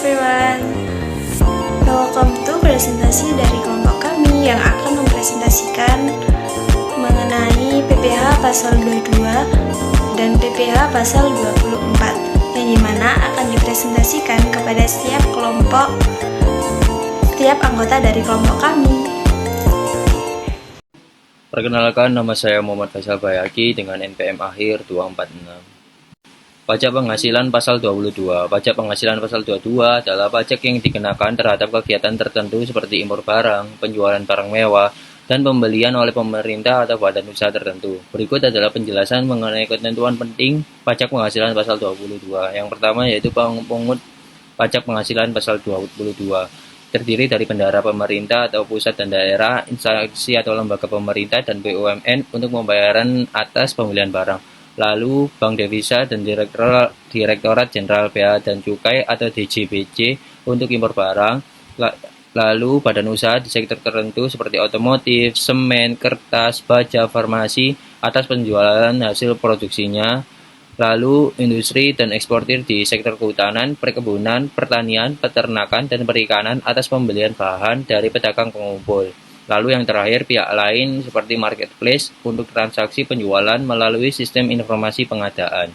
everyone, welcome to presentasi dari kelompok kami yang akan mempresentasikan mengenai PPh pasal 22 dan PPh pasal 24 yang dimana akan dipresentasikan kepada setiap anggota dari kelompok kami. Perkenalkan, nama saya Muhammad Faisal Bayaki dengan NPM akhir 246. Pajak penghasilan pasal 22. Pajak penghasilan pasal 22 adalah pajak yang dikenakan terhadap kegiatan tertentu seperti impor barang, penjualan barang mewah, dan pembelian oleh pemerintah atau badan usaha tertentu. Berikut adalah penjelasan mengenai ketentuan penting pajak penghasilan pasal 22. Yang pertama yaitu pemungut pajak penghasilan pasal 22. Terdiri dari bendahara pemerintah atau pusat dan daerah, instansi atau lembaga pemerintah, dan BUMN untuk pembayaran atas pembelian barang. Lalu Bank Devisa dan Direktorat Jenderal Bea dan Cukai atau DJBC untuk impor barang. Lalu badan usaha di sektor tertentu seperti otomotif, semen, kertas, baja, farmasi atas penjualan hasil produksinya. Lalu industri dan eksportir di sektor kehutanan, perkebunan, pertanian, peternakan, dan perikanan atas pembelian bahan dari pedagang pengumpul. Lalu yang terakhir, pihak lain seperti marketplace untuk transaksi penjualan melalui sistem informasi pengadaan.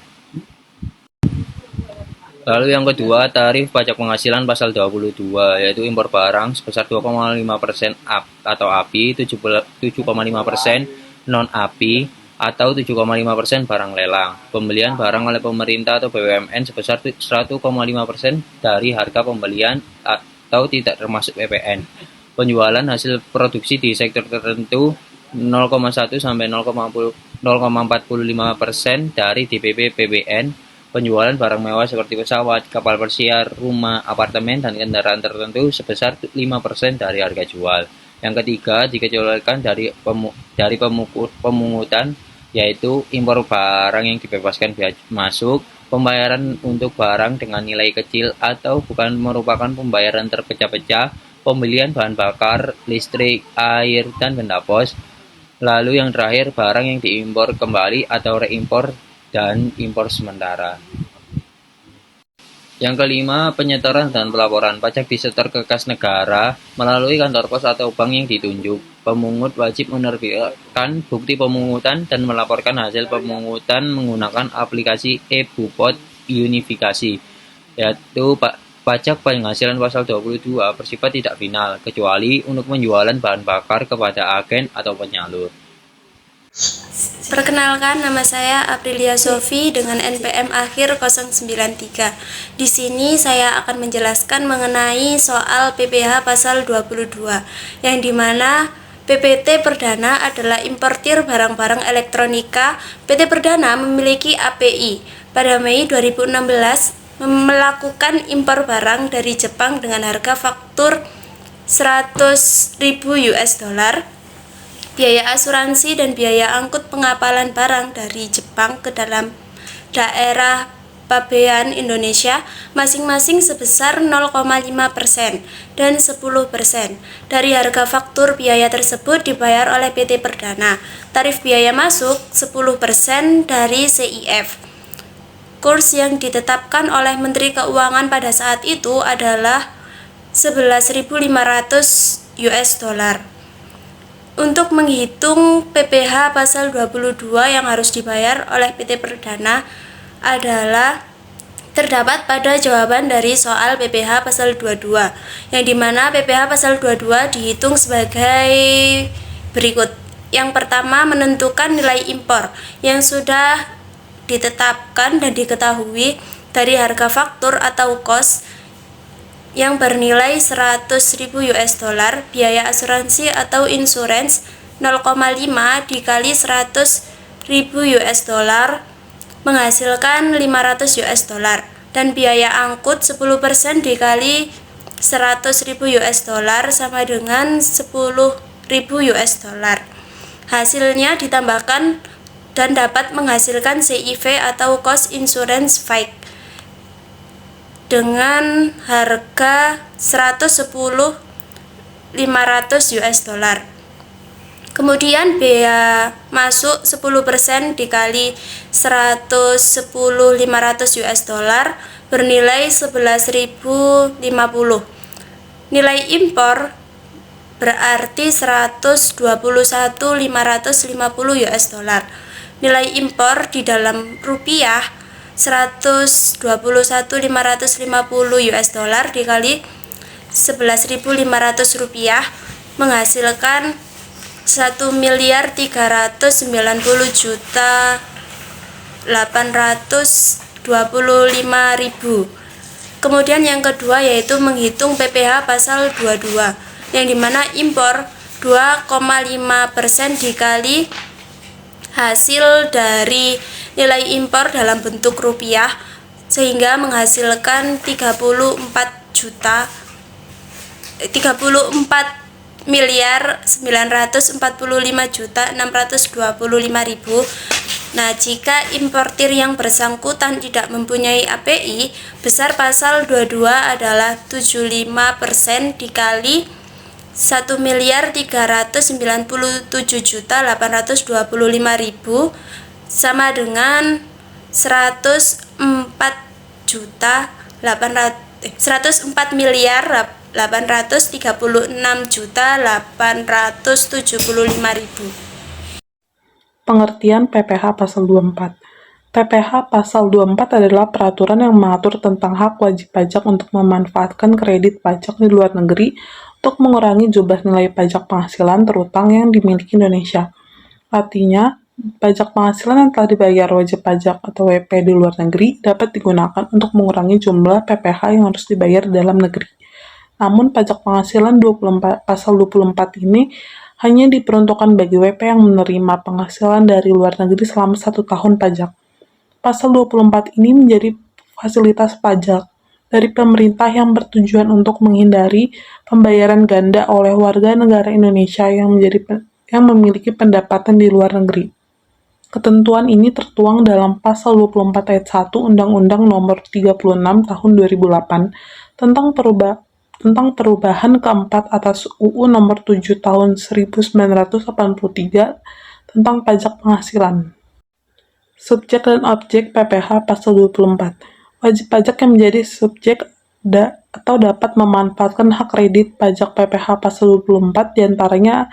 Lalu yang kedua, tarif pajak penghasilan pasal 22, yaitu impor barang sebesar 2,5% atau API, 7,5% non-API, atau 7,5% barang lelang. Pembelian barang oleh pemerintah atau BUMN sebesar 1,5% dari harga pembelian atau tidak termasuk PPN. Penjualan hasil produksi di sektor tertentu 0,1 sampai 0,45% dari DPP PBN. Penjualan barang mewah seperti pesawat, kapal pesiar, rumah, apartemen, dan kendaraan tertentu sebesar 5% dari harga jual. Yang ketiga, dikecualikan dari pemungutan, yaitu impor barang yang dibebaskan bea masuk, pembayaran untuk barang dengan nilai kecil atau bukan merupakan pembayaran terpecah-pecah, pembelian bahan bakar, listrik, air, dan benda pos. Lalu yang terakhir, barang yang diimpor kembali atau reimpor dan impor sementara. Yang kelima, penyetoran dan pelaporan pajak disetor ke kas negara melalui kantor pos atau bank yang ditunjuk. Pemungut wajib menerbitkan bukti pemungutan dan melaporkan hasil pemungutan menggunakan aplikasi e-Bupot unifikasi, yaitu pajak penghasilan pasal 22 bersifat tidak final, kecuali untuk penjualan bahan bakar kepada agen atau penyalur. Perkenalkan, nama saya Aprilia Sofi dengan NPM akhir 093. Di sini saya akan menjelaskan mengenai soal PPh pasal 22, yang dimana PPT Perdana adalah importir barang-barang elektronika. PT Perdana memiliki API pada Mei 2016 melakukan impor barang dari Jepang dengan harga faktur 100.000 US dollar. Biaya asuransi dan biaya angkut pengapalan barang dari Jepang ke dalam daerah pabean Indonesia masing-masing sebesar 0,5% dan 10%. Dari harga faktur biaya tersebut dibayar oleh PT Perdana. Tarif biaya masuk 10% dari CIF. Kurs yang ditetapkan oleh Menteri Keuangan pada saat itu adalah 11.500 US dollar. Untuk menghitung PPh pasal 22 yang harus dibayar oleh PT Perdana adalah terdapat pada jawaban dari soal PPh pasal 22, yang dimana PPh pasal 22 dihitung sebagai berikut. Yang pertama, menentukan nilai impor yang sudah ditetapkan dan diketahui dari harga faktur atau cost yang bernilai 100.000 US dollar, biaya asuransi atau insurance 0,5 dikali 100.000 US dollar menghasilkan 500 US dollar, dan biaya angkut 10% dikali 100.000 US dollar sama dengan 10.000 US dollar. Hasilnya ditambahkan dan dapat menghasilkan CIV atau cost insurance fake dengan harga 110.500 US dollar. Kemudian bea masuk 10% dikali 110.500 US dollar bernilai 11.050. Nilai impor berarti 121.550 US dollar. Nilai impor di dalam rupiah 121.550 US dollar dikali 11.500 rupiah menghasilkan 1.390.825.000. Kemudian yang kedua yaitu menghitung PPh pasal 22, yang dimana impor 2,5% dikali hasil dari nilai impor dalam bentuk rupiah sehingga menghasilkan 34.945.625.000. Nah, jika importir yang bersangkutan tidak mempunyai API, besar pasal 22 adalah 75% dikali 1.397.825.000 sama dengan 104.836.875.000. Pengertian PPh Pasal 24. PPh Pasal 24 adalah peraturan yang mengatur tentang hak wajib pajak untuk memanfaatkan kredit pajak di luar negeri untuk mengurangi jumlah nilai pajak penghasilan terutang yang dimiliki Indonesia. Artinya, pajak penghasilan yang telah dibayar wajib pajak atau WP di luar negeri dapat digunakan untuk mengurangi jumlah PPh yang harus dibayar di dalam negeri. Namun, pajak penghasilan Pasal 24 ini hanya diperuntukkan bagi WP yang menerima penghasilan dari luar negeri selama 1 tahun pajak. Pasal 24 ini menjadi fasilitas pajak dari pemerintah yang bertujuan untuk menghindari pembayaran ganda oleh warga negara Indonesia yang memiliki pendapatan di luar negeri. Ketentuan ini tertuang dalam Pasal 24 ayat 1 Undang-Undang Nomor 36 Tahun 2008 tentang perubahan keempat atas UU Nomor 7 Tahun 1983 tentang pajak penghasilan. Subjek dan objek PPh Pasal 24. Wajib pajak yang menjadi subjek atau dapat memanfaatkan hak kredit pajak PPh Pasal 24 diantaranya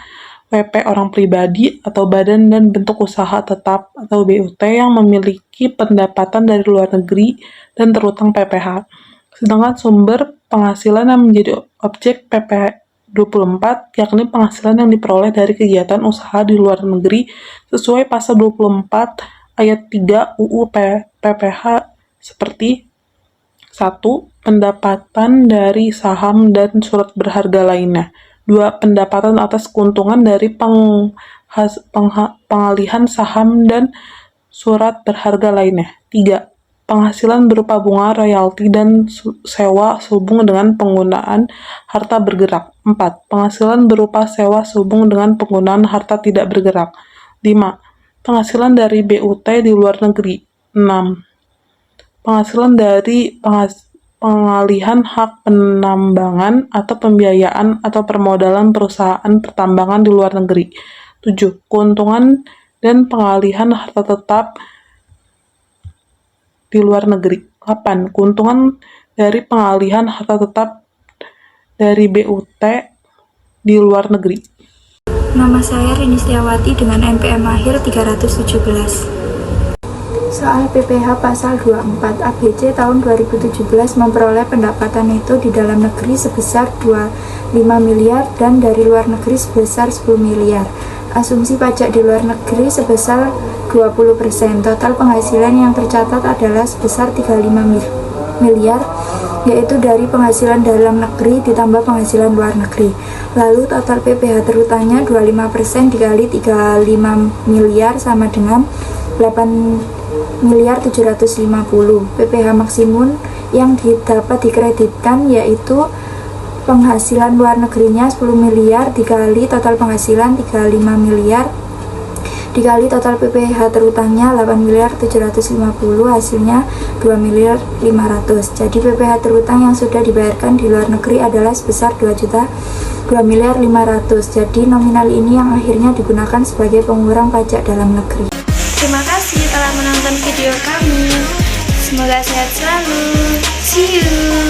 WP orang pribadi atau badan dan bentuk usaha tetap atau BUT yang memiliki pendapatan dari luar negeri dan terutang PPh. Sedangkan sumber penghasilan yang menjadi objek PP 24 yakni penghasilan yang diperoleh dari kegiatan usaha di luar negeri sesuai pasal 24 ayat 3 UU PPh seperti 1. Pendapatan dari saham dan surat berharga lainnya. 2. Pendapatan atas keuntungan dari pengalihan saham dan surat berharga lainnya. 3. Penghasilan berupa bunga, royalti, dan sewa sehubung dengan penggunaan harta bergerak. 4. Penghasilan berupa sewa sehubung dengan penggunaan harta tidak bergerak. 5. Penghasilan dari BUT di luar negeri. 6. Penghasilan dari pengalihan hak penambangan atau pembiayaan atau permodalan perusahaan pertambangan di luar negeri. 7. Keuntungan dan pengalihan harta tetap di luar negeri. 8. Keuntungan dari pengalihan harta tetap dari BUT di luar negeri. Nama saya Rini Setiawati dengan NPM akhir 317. Soal PPh Pasal 24 ABC tahun 2017 memperoleh pendapatan neto di dalam negeri sebesar 25 miliar dan dari luar negeri sebesar 10 miliar. Asumsi pajak di luar negeri sebesar 20%. Total penghasilan yang tercatat adalah sebesar 35 miliar, yaitu dari penghasilan dalam negeri ditambah penghasilan luar negeri. Lalu total PPh terutangnya 25% dikali 35 miliar sama dengan 8 miliar 750. PPh maksimum yang dapat dikreditkan yaitu penghasilan luar negerinya 10 miliar dikali total penghasilan 35 miliar dikali total PPh terutangnya 8 miliar 750 hasilnya 2 miliar 500. Jadi PPh terutang yang sudah dibayarkan di luar negeri adalah sebesar 2 miliar 500. Jadi nominal ini yang akhirnya digunakan sebagai pengurang pajak dalam negeri. Terima kasih telah menonton video kami. Semoga sehat selalu. See you.